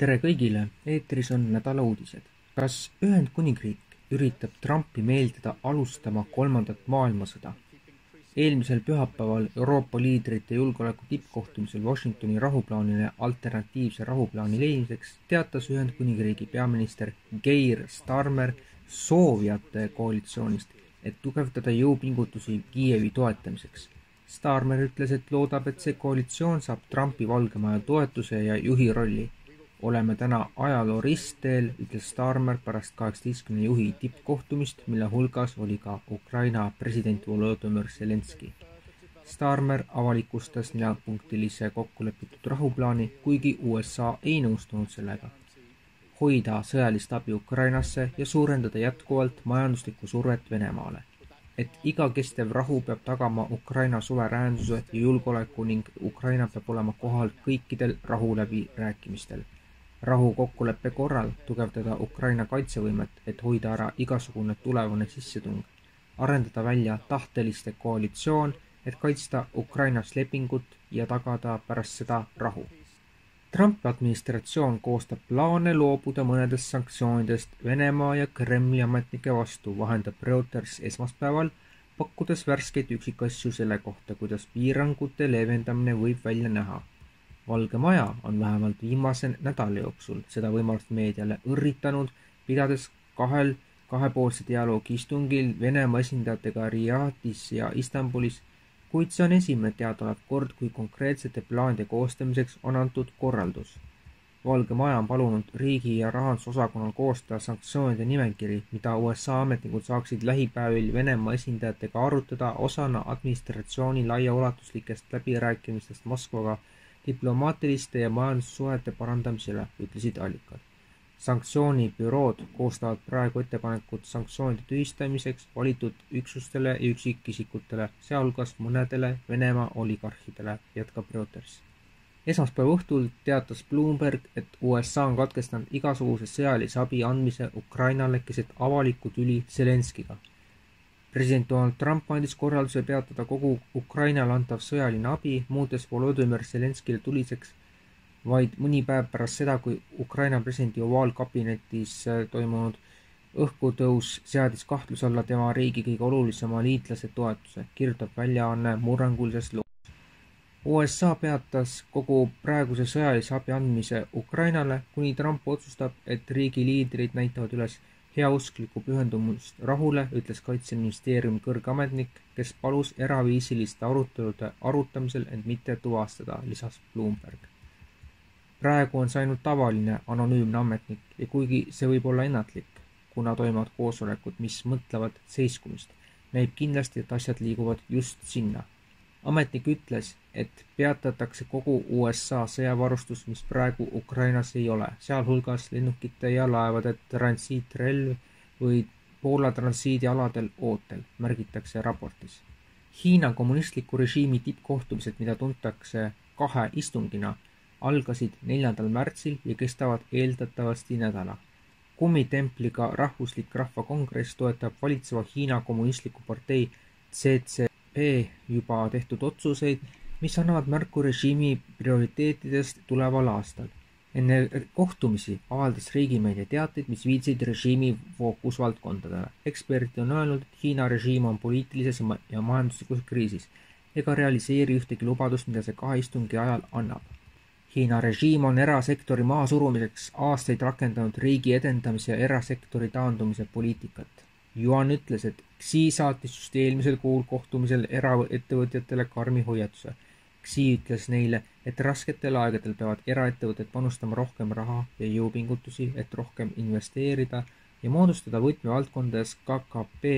Tere kõigile, eetris on nädala uudised. Kas Ühendkuningriik üritab Trumpi meeldida alustama kolmandat maailmasõda? Eelmisel pühapäeval Euroopa liidrite julgeoleku tippkohtumisel Washingtoni rahuplaanile alternatiivse rahuplaani leidmiseks teatas Ühendkuningriigi peaminister Keir Starmer soovijate koalitsioonist, et tugevdada jõupingutusi Kiievi toetamiseks. Starmer ütles, et loodab, et see koalitsioon saab Trumpi Valge Maja toetuse ja juhi rolli. Oleme täna ajaloo ristteel, ütles Starmer pärast 18 juhi tippkohtumist, mille hulgas oli ka Ukraina president Volodymyr Zelenski. Starmer avalikustas 4-punktilise kokkulepitud rahuplaani, kuigi USA ei nõustunud sellega. Hoida sõjalist abi Ukrainasse ja suurendada jätkuvalt majanduslikku survet Venemaale. Et iga kestev rahu peab tagama Ukraina suveräänsuse ja julgeoleku ning Ukraina peab olema kohal kõikidel rahuläbirääkimistel. Rahu kokkuleppe korral tugevdada Ukraina kaitsevõimet, et hoida ära igasugune tulevane sissetung, arendada välja tahteliste koalitsioon, et kaitsta Ukrainas lepingut ja tagada pärast seda rahu. Trumpi administratsioon koostab plaane loobuda mõnedest sanktsioonidest Venemaa ja Kremli ametnike vastu, vahendab Reuters esmaspäeval, pakkudes värskeid üksikasju selle kohta, kuidas piirangute leevendamine võib välja näha. Valge Maja on vähemalt viimase nädala jooksul seda võimalust meediale õrritanud, pidades kahepoolse dialoogi istungil Venemaa esindajatega Riyadis ja Istanbulis, kuid see on esimene teadaolev kord, kui konkreetsete plaanide koostamiseks on antud korraldus. Valge Maja on palunud riigi- ja rahandusosakonnal koostada sanktsioonide nimekiri, mida USA ametnikud saaksid lähipäevil Venemaa esindajatega arutada osana administratsiooni laiaulatuslikest läbirääkimistest Moskvaga diplomaatiliste ja majandussuhete parandamisele, ütlesid allikad. Sanktsioonibürood koostavad praegu ettepanekud sanktsioonide tühistamiseks valitud üksustele ja üksikisikutele, sealhulgas mõnedele Venemaa oligarhidele, jätkab Reuters. Esmaspäeva õhtul teatas Bloomberg, et USA on katkestanud igasuguse sõjalise abi andmise Ukrainale keset avalikku tüli Zelenskiga. President Donald Trump andis korralduse peatada kogu Ukrainale antav sõjaline abi, muutes Volodymyr Zelenskile tuliseks vaid mõni päev pärast seda, kui Ukraina presidendi ovaalkabinetis toimunud õhkutõus seadis kahtluse alla tema riigi kõige olulisema liitlase toetuse, kirjutab väljaanne murrangulises loos. USA peatas kogu praeguse sõjalise abi andmise Ukrainale, kuni Trump otsustab, et riigi liidrid näitavad üles heausklikku pühendumust rahule, ütles Kaitseministeeriumi kõrgametnik, kes palus eraviisiliste arutelude arutamisel end mitte tuvastada, lisas Bloomberg. Praegu on see ainult tavaline anonüümne ametnik ja kuigi see võib olla ennatlik, kuna toimuvad koosolekud, mis mõtlevad seiskumist, näib kindlasti, et asjad liiguvad just sinna. Ametnik ütles, et peatatakse kogu USA sõjavarustus, mis praegu Ukrainas ei ole, sealhulgas lennukite ja laevade transiitrelv või Poola transiidialadel ootel, märgitakse raportis. Hiina kommunistliku režiimi tippkohtumised, mida tuntakse 2 istungina, algasid 4. märtsil ja kestavad eeldatavasti nädala. Kummitempliga rahvuslik rahvakongress toetab valitseva Hiina kommunistliku partei CCP juba tehtud otsuseid, mis annavad märku režiimi prioriteetidest tuleval aastal. Enne kohtumisi avaldas riigimeedia teateid, mis viitsid režiimi fookusvaldkondadele. Eksperdid on öelnud, et Hiina režiim on poliitilises ja majanduslikus kriisis ega realiseeri ühtegi lubadust, mida see 2 istungi ajal annab. Hiina režiim on erasektori maasurumiseks aastaid rakendanud riigi edendamise ja erasektori taandumise poliitikat. Yuan ütles, et Xi saatis just eelmisel kuul kohtumisel eraettevõtjatele karmi hoiatuse. Xi ütles neile, et rasketel aegadel peavad eraettevõtted panustama rohkem raha ja jõupingutusi, et rohkem investeerida ja moodustada võtmevaldkondades KKP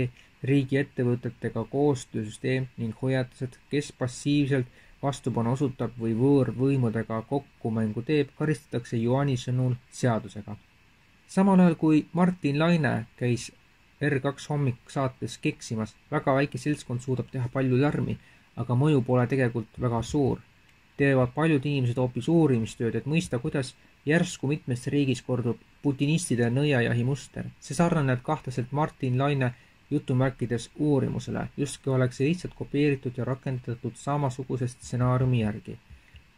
riigiettevõtetega koostöösüsteem ning hoiatused, kes passiivselt vastupanu osutab või võõrvõimudega kokkumängu teeb, karistatakse Yuani sõnul seadusega. Samal ajal kui Martin Laine käis R2 hommik saates keksimas, väga väike seltskond suudab teha palju lärmi, aga mõju pole tegelikult väga suur. Teevad paljud inimesed hoopis uurimistööd, et mõista, kuidas järsku mitmes riigis kordub putinistide nõiajahi muster. See sarnaneb kahtlaselt Martin Laine jutumärkides uurimusele, justkui oleks see lihtsalt kopeeritud ja rakendatud samasuguse stsenaariumi järgi.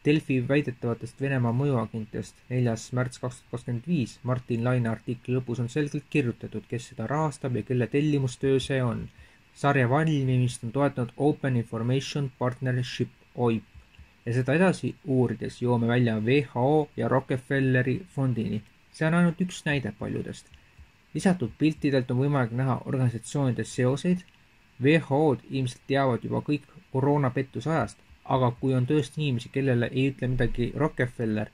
Delfi väidetavatest Venemaa mõjuagentidest 4. märts 2025 Martin Laine artikli lõpus on selgelt kirjutatud, kes seda rahastab ja kelle tellimustöö see on. Sarja valmimist on toetanud Open Information Partnership OIP ja seda edasi uurides joome välja WHO ja Rockefelleri fondini. See on ainult üks näide paljudest. Lisatud piltidelt on võimalik näha organisatsioonide seoseid. WHO-d ilmselt teavad juba kõik koroonapettuse ajast, aga kui on tõesti inimesi, kellele ei ütle midagi Rockefeller,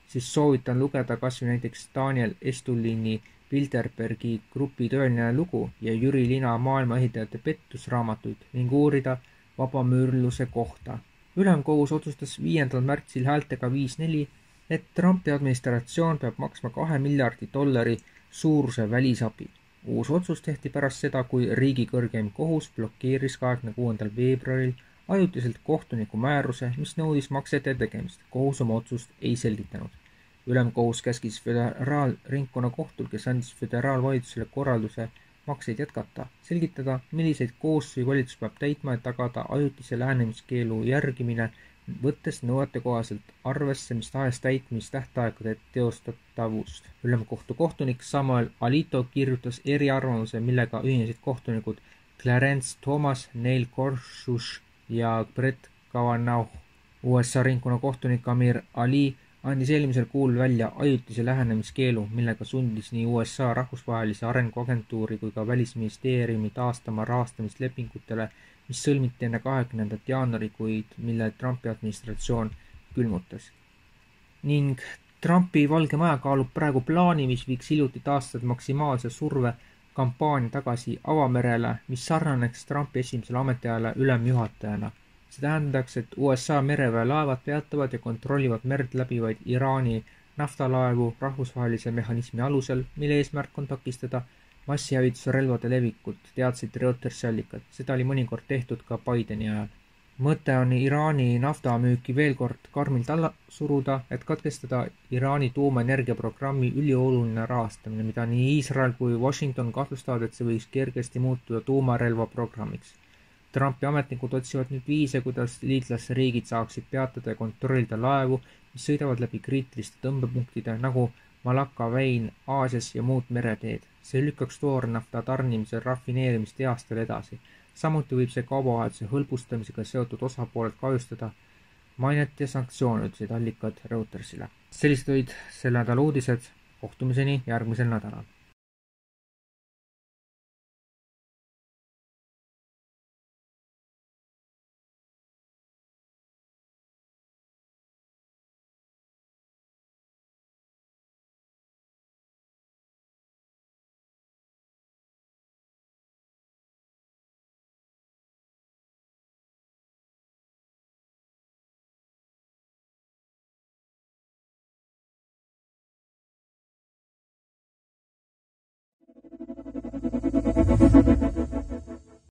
siis soovitan lugeda kas või näiteks Daniel Estulini Bilderbergi grupi tõeline lugu ja Jüri Lina maailmaehitajate pettusraamatuid ning uurida vabamüürluse kohta. Ülemkohus otsustas 5. märtsil häältega 5-4, et Trumpi administratsioon peab maksma $2 miljardi suuruse välisabi. Uus otsus tehti pärast seda, kui riigi kõrgeim kohus blokeeris 26. veebruaril ajutiselt kohtuniku määruse, mis nõudis maksete tegemist. Kohus oma otsust ei selgitanud. Ülemkohus käskis föderaalringkonnakohtul, kes andis föderaalvalitsusele korralduse makseid jätkata, selgitada, milliseid kohustusi valitsus peab täitma, et tagada ajutise lähenemiskeelu järgimine, võttes nõuete kohaselt arvesse mis tahes täitmistähtaegade teostatavust. Ülemkohtu kohtunik Samuel Alito kirjutas eriarvamuse, millega ühinesid kohtunikud Clarence Thomas, Neil Gorsuch ja Brett Kavanaugh. USA ringkonna kohtunik Amir Ali andis eelmisel kuul välja ajutise lähenemiskeelu, millega sundis nii USA rahvusvahelise arenguagentuuri kui ka välisministeeriumi taastama rahastamislepingutele, mis sõlmiti enne 20. jaanuari, kuid mille Trumpi administratsioon külmutas. Ning Trumpi Valge Maja kaalub praegu plaani, mis viiks hiljuti taastatud maksimaalse surve kampaania tagasi avamerele, mis sarnaneks Trumpi esimesele ametiajale ülemjuhatajana. See tähendaks, et USA mereväe laevad peatavad ja kontrollivad merd läbivaid Iraani naftalaevu rahvusvahelise mehhanismi alusel, mille eesmärk on takistada massihävitusrelvade levikut, teadsid Reutersi allikad. Seda oli mõnikord tehtud ka Bideni ajal. Mõte on Iraani naftamüüki veel kord karmilt alla suruda, et katkestada Iraani tuumaenergiaprogrammi ülioluline rahastamine, mida nii Iisrael kui Washington kahtlustavad, et see võiks kergesti muutuda tuumarelvaprogrammiks. Trumpi ametnikud otsivad nüüd viise, kuidas liitlasriigid saaksid peatada ja kontrollida laevu, mis sõidavad läbi kriitiliste tõmbepunktide nagu Malakka väin Aasias ja muud mereteed. See lükkaks toornafta tarnimise rafineerimist aastal edasi. Samuti võib see kaubavahetuse hõlbustamisega seotud osapooled kahjustada mainet ja sanktsioone, ütlesid allikad Reutersile. Sellised olid selle nädala uudised. Kohtumiseni järgmisel nädalal.